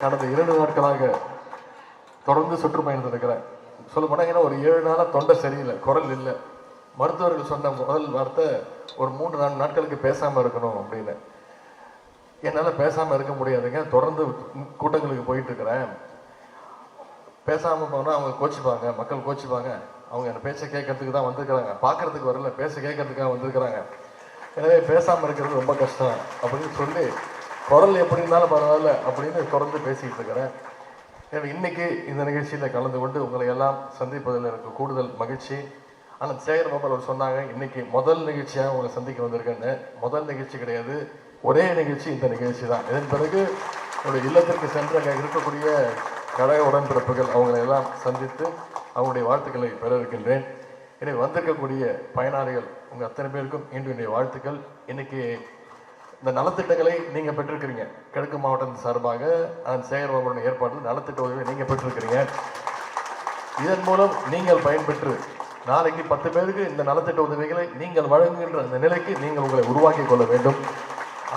கடந்த 2 நாட்களாக தொடர்ந்து சுற்றுப்பயணத்தில் இருக்கிறேன். சொல்ல போனால் ஒரு 7 நாளாக தொண்டை சரியில்லை, குரல் இல்லை. மருத்துவர்கள் சொன்ன முதல் வார்த்தை ஒரு 3-4 நாட்களுக்கு பேசாமல் இருக்கணும் அப்படின்னு. என்னால் பேசாமல் இருக்க முடியாதுங்க, தொடர்ந்து கூட்டங்களுக்கு போயிட்டு இருக்கிறேன். பேசாமல் போனால் அவங்க கோச்சிப்பாங்க, மக்கள் கோச்சிப்பாங்க. அவங்க அந்த பேச்சை கேட்கறதுக்கு தான் வந்திருக்கிறாங்க, பார்க்கறதுக்கு வரல, பேச கேட்கறதுக்காக வந்திருக்கிறாங்க. எனவே பேசாமல் இருக்கிறது ரொம்ப கஷ்டம் அப்படின்னு சொல்லி குரல் எப்படி இருந்தாலும் பரவாயில்ல அப்படின்னு தொடர்ந்து பேசிக்கிட்டு இருக்கிறேன். எனவே இன்னைக்கு இந்த நிகழ்ச்சியில் கலந்து கொண்டு உங்களை எல்லாம் சந்திப்பதில் எனக்கு கூடுதல் மகிழ்ச்சி. ஆனால் சேகர் பாபு அவர் சொன்னாங்க, இன்னைக்கு முதல் நிகழ்ச்சியாக உங்களை சந்திக்க வந்திருக்கேன்னு. முதல் நிகழ்ச்சி கிடையாது, ஒரே நிகழ்ச்சி இந்த நிகழ்ச்சி தான். இதன் பிறகு என்னுடைய இல்லத்திற்கு சென்று அங்கே இருக்கக்கூடிய கழக உடன்பிறப்புகள் அவங்களை எல்லாம் சந்தித்து அவங்களுடைய வாழ்த்துக்களை பெற இருக்கின்றேன். எனவே வந்திருக்கக்கூடிய பயனாளிகள் உங்கள் அத்தனை பேருக்கும் என்னுடைய வாழ்த்துக்கள். இன்னைக்கு இந்த நலத்திட்டங்களை நீங்கள் பெற்றிருக்கிறீங்க. கிழக்கு மாவட்டத்தின் சார்பாக சேகர் பாபுடைய ஏற்பாட்டில் நலத்திட்ட உதவியை நீங்கள் பெற்றிருக்கிறீங்க. இதன் மூலம் நீங்கள் பயன்பெற்று நாளைக்கு 10 பேருக்கு இந்த நலத்திட்ட உதவிகளை நீங்கள் வழங்குகின்ற அந்த நிலைக்கு நீங்கள் உங்களை உருவாக்கி கொள்ள வேண்டும்.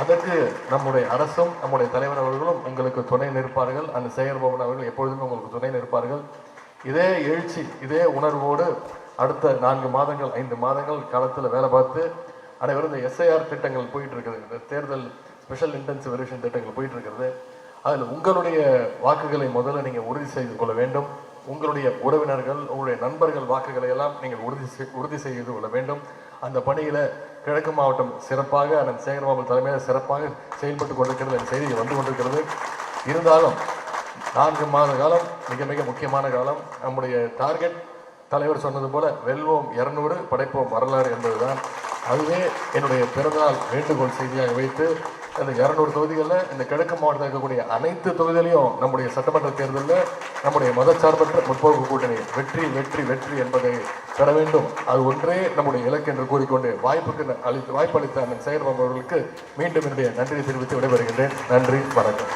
அதற்கு நம்முடைய அரசும் நம்முடைய தலைவர் அவர்களும் உங்களுக்கு துணை நிற்பார்கள். அந்த சேகர் பாபு அவர்கள் எப்பொழுதுமே உங்களுக்கு துணை நிற்பார்கள். இதே எழுச்சி, இதே உணர்வோடு அடுத்த 4 மாதங்கள் 5 மாதங்கள் காலத்தில் வேலை பார்த்து அனைவரும் இந்த SIR திட்டங்கள் போயிட்டு இருக்குது, இந்த தேர்தல் ஸ்பெஷல் இன்டென்சிவ் வெரிஃபிகேஷன் திட்டங்கள் போயிட்டு இருக்கிறது. அதில் உங்களுடைய வாக்குகளை முதல்ல நீங்கள் உறுதி செய்து கொள்ள வேண்டும். உங்களுடைய உறவினர்கள், உங்களுடைய நண்பர்கள் வாக்குகளை எல்லாம் நீங்கள் உறுதி செய்து கொள்ள வேண்டும். அந்த பணியில் கிழக்கு மாவட்டம் சிறப்பாக அண்ணன் சேகர் பாபு தலைமையில் சிறப்பாக செயல்பட்டு கொண்டிருக்கிறது என்ற செய்தி வந்து கொண்டிருக்கிறது. இருந்தாலும் 4 மாத காலம் மிக மிக முக்கியமான காலம். நம்முடைய டார்கெட் தலைவர் சொன்னது போல வெல்வோம் 200 படைப்போம் வரலாறு என்பதுதான். அதுவே என்னுடைய பிறந்தநாள் வேண்டுகோள் செய்தியாக வைத்து அந்த 200 தொகுதிகளில் இந்த கிழக்கு மாவட்டத்தில் இருக்கக்கூடிய அனைத்து தொகுதிகளையும் நம்முடைய சட்டமன்ற தேர்தலில் நம்முடைய மதச்சார்பற்ற முற்போக்கு கூட்டணி வெற்றி வெற்றி வெற்றி என்பதை பெற வேண்டும். அது ஒன்றே நம்முடைய இலக்கு என்று கூறிக்கொண்டு வாய்ப்பளித்த அந்த சேகர் பாபு அவர்களுக்கு மீண்டும் என்னுடைய நன்றியை தெரிவித்து விடைபெறுகின்றேன். நன்றி, வணக்கம்.